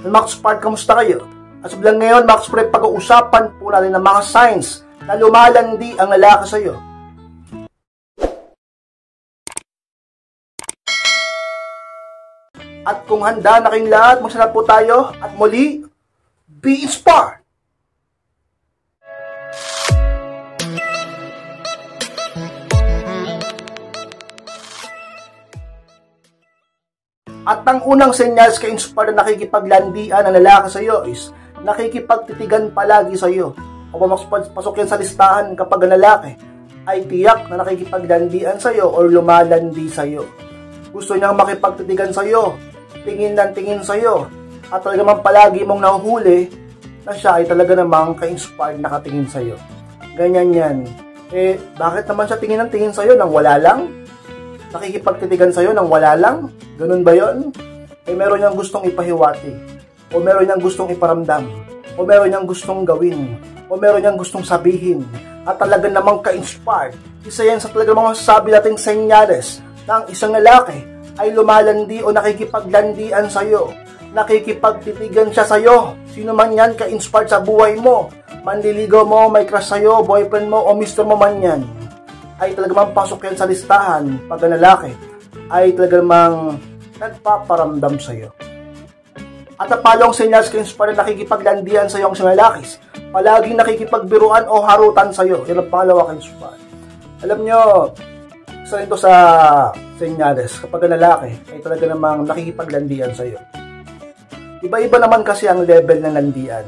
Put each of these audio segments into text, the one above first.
Max Part, kamusta kayo? At sa vlog ngayon, Max Pre, pag-uusapan po natin ng mga signs na lumalandi ang lalaki sa iyo. At kung handa na kayong lahat, magsarap po tayo at muli, be inspired! At ang unang senyales ka inspired na nakikipaglandian ang lalaki sa iyo is nakikipagtitigan palagi sa iyo. Kung pasok yan sa listahan kapag ang lalaki ay tiyak na nakikipaglandian sa iyo or lumalandi sa iyo. Gusto niyang makipagtitigan sa iyo, tingin ng tingin sa iyo, at talaga man palagi mong nahuhuli na siya ay talaga namang ka-inspired nakatingin sa iyo. Ganyan yan. Bakit naman siya tingin ng tingin sa iyo nang wala lang? Nakikipagtitigan sa iyo nang wala lang? Ganun ba yon? Meron niyang gustong ipahiwati, o meron niyang gustong iparamdam, o meron niyang gustong gawin, o meron niyang gustong sabihin, at talaga namang ka-inspired. Isa yan sa talaga mga sabi nating senyales na ang isang lalaki ay lumalandi o nakikipaglandian sa iyo. Nakikipagtitigan siya sa iyo. Sino man yan ka-inspired sa buhay mo, manliligaw mo, may crush sa iyo, boyfriend mo, o mister mo man yan, ay talagang pasok yan sa listahan pag ang lalaki ay talagang nagpaparamdam sa iyo. At ang palong senyales ka inspired na nakikipaglandian sa iyo ang isang lalaki, palaging nakikipagbiruan o harutan sa iyo. Yan ang pangalawa ka inspired. Alam nyo, isa rin ito sa senyales kapag ang lalaki ay talaga namang nakikipaglandian sa iyo. Iba-iba naman kasi ang level ng landian.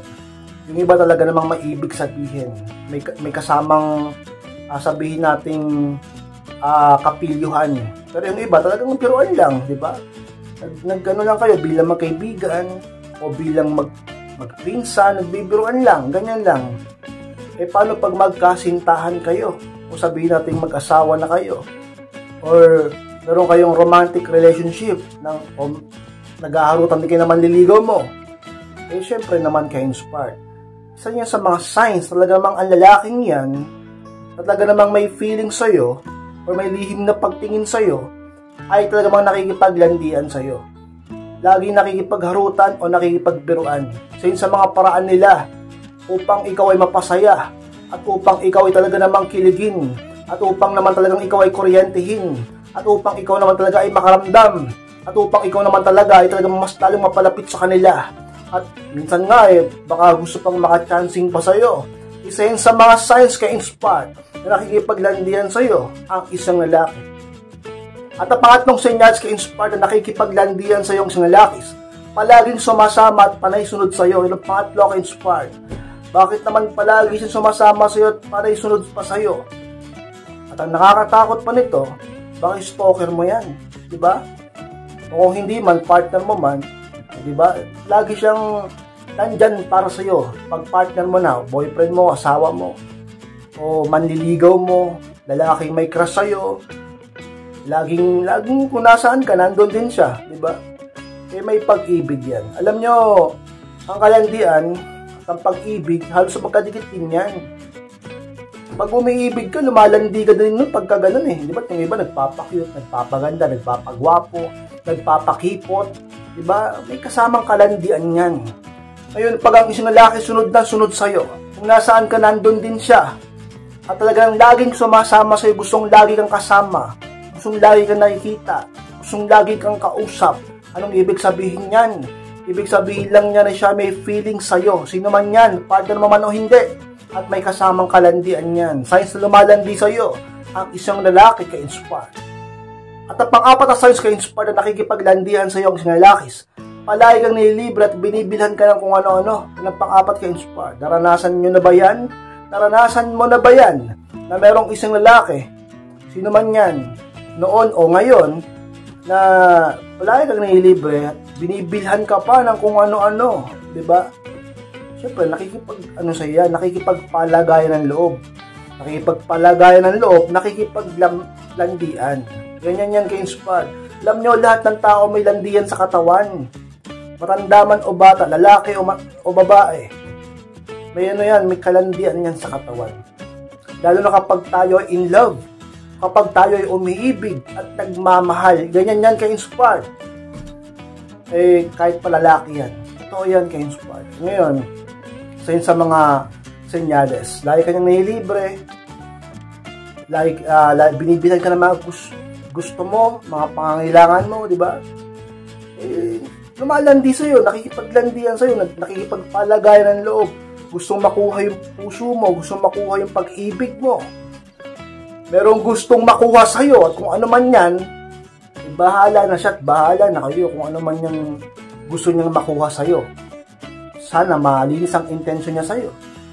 Yung iba talaga namang maibig sabihin. May kasamang sabihin nating kapilyuhan. Pero yung iba talagang piruan lang, di ba? Nagano lang kayo bilang magkaibigan o bilang magpinsan, nagbibiruan lang, ganyan lang. Paano pag magkasintahan kayo? O sabihin natin mag-asawa na kayo? Or meron kayong romantic relationship o nag-aarutan din kayo naman liligaw mo? Syempre naman ka-inspired. Isa niya sa mga signs talaga namang ang lalaking yan talaga namang may feeling sa'yo o may lihim na pagtingin sa'yo ay talaga namang nakikipaglandian sa'yo. Laging nakikipagharutan o nakikipagbiruan sa mga paraan nila upang ikaw ay mapasaya at upang ikaw ay talaga namang kiligin at upang naman talagang ikaw ay kuryentehin at upang ikaw naman talaga ay makaramdam at upang ikaw naman talaga ay talagang mas lalong mapalapit sa kanila. At minsan nga baka gusto pang makachancing pa sa'yo. Isa yun sa mga signs ka-inspired na nakikipaglandian sa iyo ang isang lalaki. At ang pangatlong senyales ka-inspired na nakikipaglandian sa iyo ang isang lalaki, palaging sumasama at panay sunod sa iyo. Yung pangatlo ka-inspired. Bakit naman palagi siya sumasama sa iyo at panay sunod pa sa iyo? At ang nakakatakot pa nito, baka stalker mo yan, di ba? O kung hindi man, partner mo man, di ba? Lagi siyang nandyan para sa iyo. Pag partner mo na, boyfriend mo, asawa mo, o manliligaw mo, lalaking may crush sa iyo, laging kung nasaan ka, nandun din siya, di ba? May pag-ibig yan. Alam nyo, ang kalandian at ang pag-ibig, halos magkadikit din yan. Pag umiibig ka, lumalandi ka din nun pagka ganun di ba? Yung iba nagpapakyut, nagpapaganda, nagpapagwapo, nagpapakipot, di ba? May kasamang kalandian yan. Ngayon, pag ang isang lalaki sunod na sunod sa'yo, kung nasaan ka, nandun din siya. At talagang laging sumasama sa'yo, gustong lagi kang kasama, gustong lagi kang nakikita, gustong lagi kang kausap. Anong ibig sabihin yan? Ibig sabihin lang niya na siya may feeling sa'yo. Sino man yan, partner mo man o hindi. At may kasamang kalandian yan. Signs na lumalandi sa'yo, ang isang lalaki ka-inspired. At ang pang-apat na signs ka-inspired na nakikipaglandian sa'yo ang isang lalaki, palagi kang nililibre at binibilhan ka ng kung ano-ano. Yan ang pang-apat ka-inspired. Naranasan nyo na ba yan? Naranasan mo na ba yan? Na merong isang lalaki, sino man yan, noon o ngayon, na palagi kang nililibre at binibilhan ka pa ng kung ano-ano. Diba? Siyempre, nakikipagpalagayan ng loob. Nakikipagpalagayan ng loob, nakikipaglandian. Ganyan yan ka-inspired. Alam nyo, lahat ng tao may landian sa katawan. Matanda man o bata, lalaki o babae, may may kalandian yan sa katawan. Lalo na kapag tayo ay in love, kapag tayo ay umiibig at nagmamahal, ganyan yan ka-inspired. kahit palalaki yan. Totoo yan kay Inspired. Ngayon, sa mga senyales, lagi kanyang nililibre, lagi binibilan ka ng mga gusto mo, mga pangangailangan mo, di ba? Lumalandi sa'yo, nakikipaglandian sa'yo, nakikipagpalagayan ng loob, gustong makuha yung puso mo, gustong makuha yung pag-ibig mo. Merong gustong makuha sa'yo, at kung ano man yan, bahala na siya at bahala na kayo kung ano man yung gusto niyang makuha sa'yo. Sana malinis ang intensyon niya sa'yo.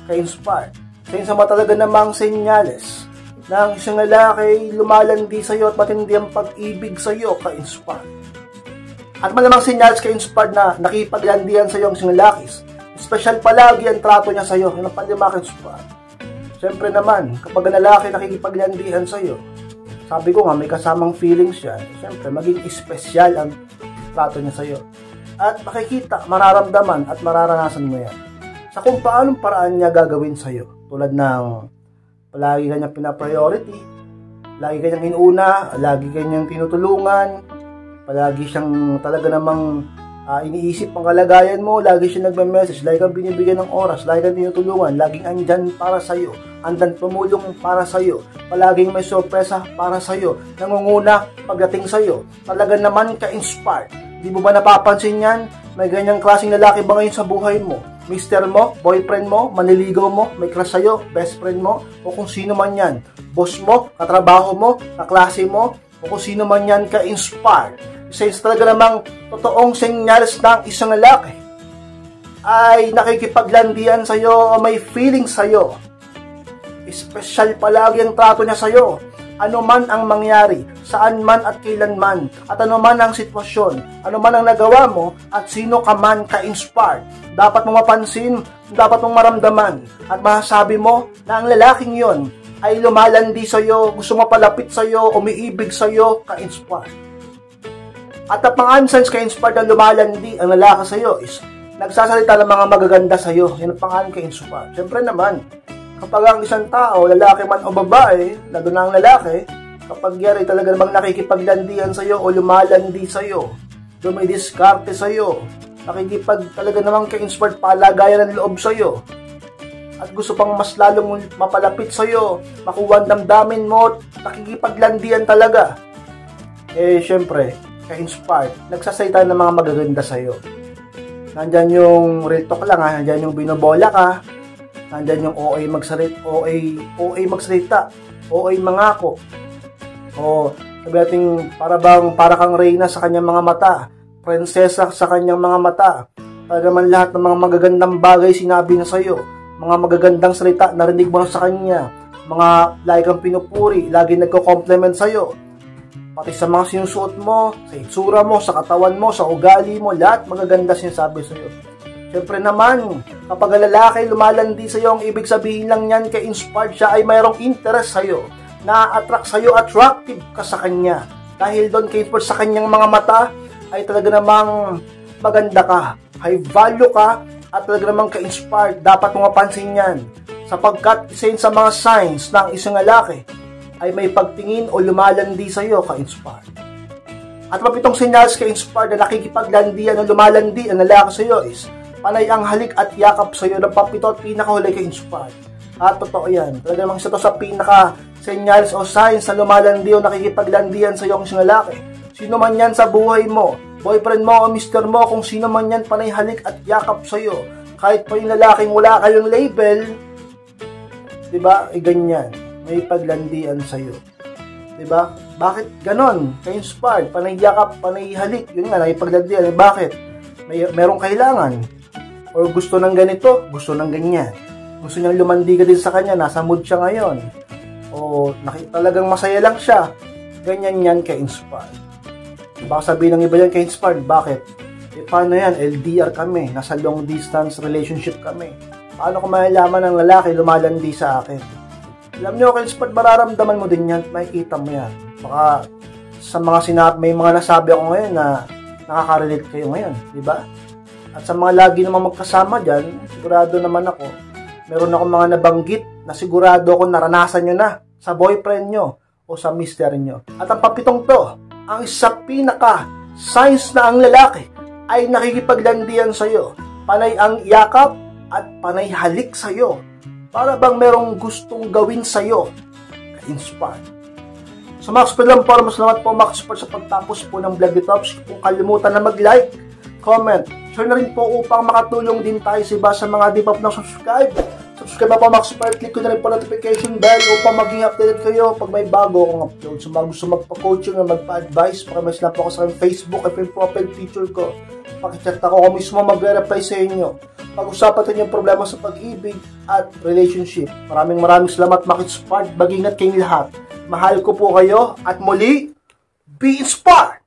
Ka-inspire. Sa mga talaga namang senyales na ang isang lalaki lumalandi sa'yo at matindi ang pag-ibig sa'yo, ka-inspire. At malamang senyales ka-inspire na nakipaglandian sa'yo ang isang lalaki. Special palagi ang trato niya sa'yo. Yan ang palima, ka-inspire. Siyempre naman, kapag ang lalaki nakikipaglandian sa'yo, sabi ko nga, may kasamang feelings yan. Siyempre, maging espesyal ang trato niya sa'yo. At makikita, mararamdaman at mararanasan mo yan sa kung paanong paraan niya gagawin sa'yo. Tulad ng palagi kanyang pinapriority, lagi kanyang inuna, lagi kanyang tinutulungan, palagi siyang talaga namang iniisip ang kalagayan mo, lagi siya nagme-message, lagi kang binibigyan ng oras, lagi kang tinutulungan, laging andyan para sa'yo, andan tumulong para sa'yo, palaging may sorpresa para sa'yo, nangunguna pagdating sa'yo, talaga naman ka-inspired. Di mo ba napapansin yan? May ganyang klaseng lalaki ba ngayon sa buhay mo? Mister mo, boyfriend mo, maniligaw mo, may crush sa'yo, best friend mo, o kung sino man yan, boss mo, katrabaho mo, kaklase mo, o kung sino man yan ka-inspired. Since talaga namang totoong senyales ng isang lalaki ay nakikipaglandian sa'yo o may feeling sa'yo. Espesyal palagi ang trato niya sa'yo. Ano man ang mangyari, saan man at kailan man, at ano man ang sitwasyon, ano man ang nagawa mo, at sino ka man ka-inspired. Dapat mong mapansin, dapat mong maramdaman, at masasabi mo na ang lalaking yon ay lumalandi sa'yo, gusto mapalapit sa'yo, umiibig sa'yo, ka-inspired. At ang pang-answers ka-inspired na lumalandi ang lalaki sa'yo is nagsasalita ng mga magaganda sa'yo. Yan ang pang-answers ka-inspired. Siyempre naman, kapag ang isang tao, lalaki man o babae, lalo na ang lalaki, kapag yari talaga namang nakikipaglandian sa'yo o lumalandi sa'yo, dumidiskarte sa'yo, nakikipag talaga namang ka-inspired palagayan ng loob sa'yo, at gusto pang mas lalong mapalapit sa'yo, makuha ang damdamin mo, nakikipaglandian talaga, syempre, ka-inspired, nagsasalita ng mga magaganda sa'yo. Nandyan yung real talk lang, nandyan yung binobola ka, nandyan yung OA magsalita, OA mangako, o sabi natin para kang reyna sa kanyang mga mata, prinsesa sa kanyang mga mata, para naman lahat ng mga magagandang bagay sinabi na sa'yo, mga magagandang salita narinig mo sa kanya, mga lagi kang pinupuri, lagi nagko-compliment sa'yo, pati sa mga sinusuot mo, sa itsura mo, sa katawan mo, sa ugali mo, lahat magaganda sinasabi sa'yo. Siyempre naman, kapag ang lalaki lumalandi sa'yo, ang ibig sabihin lang yan ka-inspired siya ay mayroong interest sa'yo, na-attract sa'yo, attractive ka sa kanya. Dahil doon ka-inspired sa kanyang mga mata, ay talaga namang maganda ka, high value ka, at talaga namang ka-inspired. Dapat mo mapansin yan, sapagkat isa yun sa mga signs ng isang lalaki, ay may pagtingin o lumalandi sa'yo, ka-inspired. At mapitong senyales ka-inspired na nakikipaglandian o lumalandi ang lalaki sa'yo is panay ang halik at yakap sa'yo ng papito at pinakahuli ka-inspired. At totoo yan. Talaga namang isa to sa pinaka-senyales o signs na lumalandi o nakikipaglandian sa'yo ang isang lalaki. Sino man yan sa buhay mo, boyfriend mo o mister mo, kung sino man yan panay halik at yakap sa'yo. Kahit pa yung lalaking wala kayong label, diba? Ganyan. May paglandian sa'yo. Diba? Bakit ganon? Ka-inspired, panay yakap, panay halik. Yun nga, nakipaglandian. Bakit? Merong kailangan. Or gusto ng ganito, gusto ng ganyan. Gusto niyang lumandi ka din sa kanya, nasa mood siya ngayon. O talagang masaya lang siya. Ganyan yan ka-inspired. Baka sabihin ng iba yan ka-inspired. Bakit? Paano yan? LDR kami. Nasa long distance relationship kami. Paano ko malalaman ng lalaki lumalandi sa akin? Alam nyo, ka-inspired, mararamdaman mo din yan. Makikita mo yan. Baka sa mga may mga nasabi ako ngayon na nakaka-relate kayo ngayon. Diba? At sa mga lagi namang magkasama dyan, sigurado naman ako, meron ako mga nabanggit na sigurado ako naranasan nyo na sa boyfriend nyo o sa mister nyo. At ang papitong to, ang isa pinaka signs na ang lalaki ay nakikipaglandian sa'yo. Panay ang yakap at panay halik sa'yo. Para bang merong gustong gawin sa'yo. Ka-inspire. So mga kapatid lang po, salamat po mga kapatid sa pagtapos po ng vlog ito. Kung kalimutan na mag-like, comment, share na rin po upang makatulong din tayo sa iba sa mga di pa po subscribe. Subscribe na po mga kapatid, click ko na rin po notification bell upang maging updated kayo pag may bago akong upload. So mga gusto magpa-coaching na magpa-advise, pakimas lang po ako sa Facebook at yung profile picture ko. Pakichat ako mismo magre-reply sa inyo. Pag-usapan natin yung problema sa pag-ibig at relationship. Maraming salamat mga kapatid, mag-ingat kayong lahat. Mahal ko po kayo at muli, be inspired!